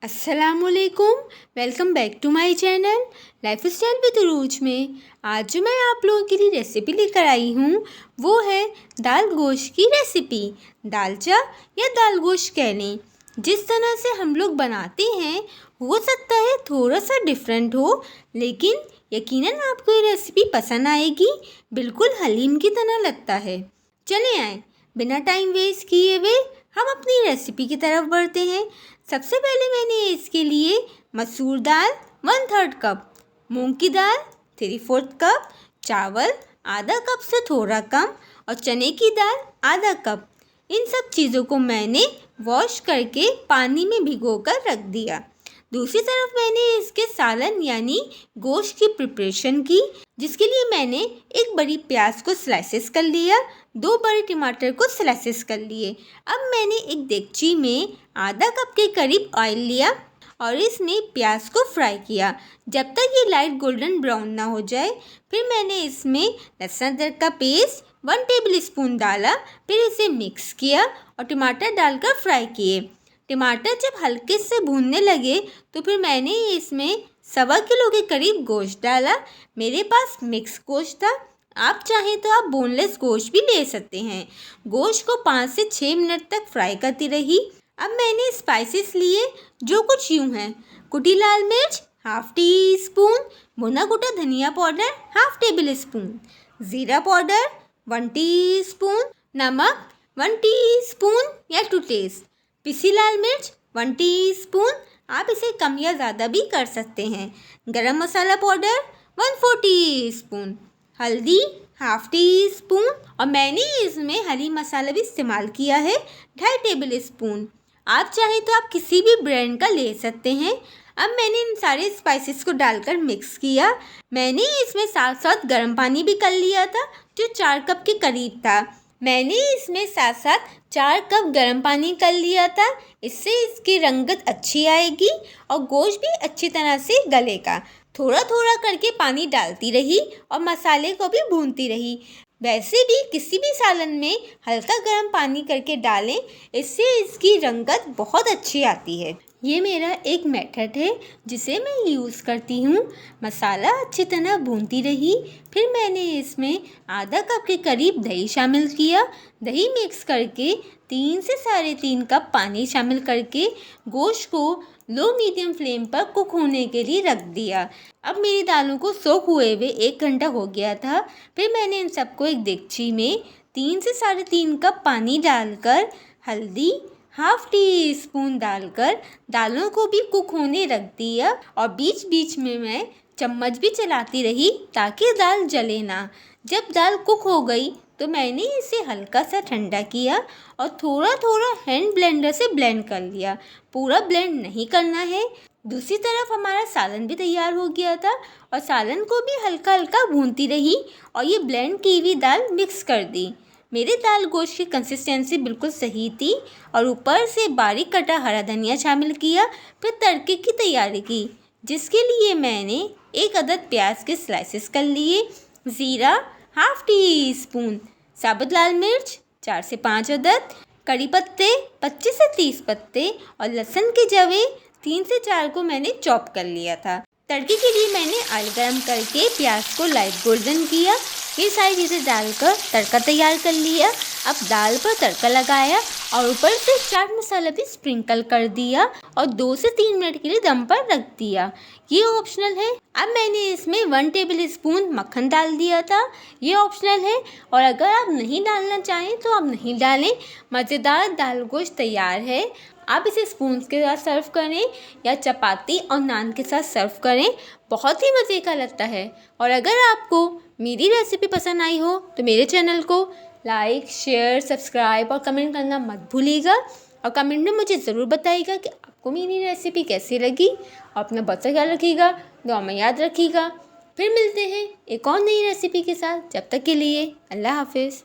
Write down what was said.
अस्सलामुअलैकुम। Welcome back to my channel lifestyle with Urooj में। आज जो मैं आप लोगों के लिए रेसिपी लेकर आई हूँ वो है दाल गोश्त की रेसिपी। दालचा या दाल गोश्त कह लें। जिस तरह से हम लोग बनाते हैं हो सकता है थोड़ा सा डिफरेंट हो, लेकिन यकीनन आपको ये रेसिपी पसंद आएगी। बिल्कुल हलीम की तरह लगता है। चले आए बिना टाइम वेस्ट किए हुए हम अपनी रेसिपी की तरफ बढ़ते हैं। सबसे पहले मैंने इसके लिए मसूर दाल 1/3 कप, मूंग की दाल 3/4 कप, चावल आधा कप से थोड़ा कम और चने की दाल आधा कप, इन सब चीज़ों को मैंने वॉश करके पानी में भिगोकर रख दिया। दूसरी तरफ मैंने इसके सालन यानी गोश्त की प्रिपरेशन की, जिसके लिए मैंने एक बड़ी प्याज को स्लाइसेस कर लिया, 2 बड़े टमाटर को स्लाइसेस कर लिए। अब मैंने एक देगची में आधा कप के करीब ऑयल लिया और इसमें प्याज को फ्राई किया जब तक ये लाइट गोल्डन ब्राउन ना हो जाए। फिर मैंने इसमें लहसुन अदरक का पेस्ट 1 टेबल स्पून डाला, फिर इसे मिक्स किया और टमाटर डालकर फ्राई किए। टमाटर जब हल्के से भूनने लगे तो फिर मैंने इसमें 1.25 किलो के करीब गोश्त डाला। मेरे पास मिक्स गोश्त था, आप चाहें तो आप बोनलेस गोश्त भी ले सकते हैं। गोश्त को 5 से 6 मिनट तक फ्राई करती रही। अब मैंने स्पाइसेस लिए जो कुछ यूँ हैं: कुटी लाल मिर्च ½ टीस्पून, भुना कुटा धनिया पाउडर ½ टेबल स्पून, ज़ीरा पाउडर 1 टीस्पून, नमक 1 टीस्पून या टू टेस्ट, पिसी लाल मिर्च 1 टीस्पून, आप इसे कम या ज़्यादा भी कर सकते हैं, गरम मसाला पाउडर 1/4 टीस्पून, हल्दी ½ टीस्पून और मैंने इसमें हरी मसाला भी इस्तेमाल किया है 2.5 टेबल स्पून। आप चाहें तो आप किसी भी ब्रांड का ले सकते हैं। अब मैंने इन सारे स्पाइसेस को डालकर मिक्स किया। मैंने इसमें साथ साथ गर्म पानी भी कर लिया था जो 4 कप के करीब था। मैंने इसमें साथ साथ 4 कप गर्म पानी कर लिया था, इससे इसकी रंगत अच्छी आएगी और गोश्त भी अच्छी तरह से गलेगा। थोड़ा थोड़ा करके पानी डालती रही और मसाले को भी भूनती रही। वैसे भी किसी भी सालन में हल्का गर्म पानी करके डालें, इससे इसकी रंगत बहुत अच्छी आती है। ये मेरा एक मेथड है जिसे मैं यूज़ करती हूँ। मसाला अच्छी तरह भूनती रही, फिर मैंने इसमें आधा कप के करीब दही शामिल किया। दही मिक्स करके 3 से 3.5 कप पानी शामिल करके गोश्त को लो मीडियम फ्लेम पर कुक होने के लिए रख दिया। अब मेरी दालों को सोख हुए 1 घंटा हो गया था। फिर मैंने इन सबको एक देगची में 3 से 3.5 कप पानी डालकर हल्दी ½ टीस्पून डालकर दालों को भी कुक होने रख दिया और बीच बीच में मैं चम्मच भी चलाती रही ताकि दाल जले ना। जब दाल कुक हो गई तो मैंने इसे हल्का सा ठंडा किया और थोड़ा थोड़ा हैंड ब्लेंडर से ब्लेंड कर लिया। पूरा ब्लेंड नहीं करना है। दूसरी तरफ हमारा सालन भी तैयार हो गया था और सालन को भी हल्का हल्का भूनती रही और ये ब्लेंड की हुई दाल मिक्स कर दी। मेरे दाल गोश्त की कंसिस्टेंसी बिल्कुल सही थी और ऊपर से बारीक कटा हरा धनिया शामिल किया। फिर तड़के की तैयारी की, जिसके लिए मैंने 1 अदद प्याज के स्लाइसेस कर लिए, ज़ीरा ½ टीस्पून, साबुत लाल मिर्च 4 से 5 अदद, कड़ी पत्ते 25 से 30 पत्ते और लहसुन के जवे 3 से 4 को मैंने चॉप कर लिया था। तड़के के लिए मैंने ऑयल गरम करके प्याज को लाइट गोल्डन किया। ये सारी चीज़ें डालकर तड़का तैयार कर लिया। अब दाल पर तड़का लगाया और ऊपर से चाट मसाला भी स्प्रिंकल कर दिया और 2 से 3 मिनट के लिए दम पर रख दिया। ये ऑप्शनल है। अब मैंने इसमें 1 टेबल स्पून मक्खन डाल दिया था, ये ऑप्शनल है और अगर आप नहीं डालना चाहें तो आप नहीं डालें। मज़ेदार दाल गोश्त तैयार है। आप इसे स्पून के साथ सर्व करें या चपाती और नान के साथ सर्व करें, बहुत ही मज़े का लगता है। और अगर आपको मेरी रेसिपी पसंद आई हो तो मेरे चैनल को लाइक, शेयर, सब्सक्राइब और कमेंट करना मत भूलिएगा। और कमेंट में मुझे ज़रूर बताइएगा कि आपको मेरी रेसिपी कैसी लगी। और अपना बहुत सा ख्याल रखिएगा, दुआ में याद रखिएगा। फिर मिलते हैं एक और नई रेसिपी के साथ। जब तक के लिए अल्लाह हाफिज़।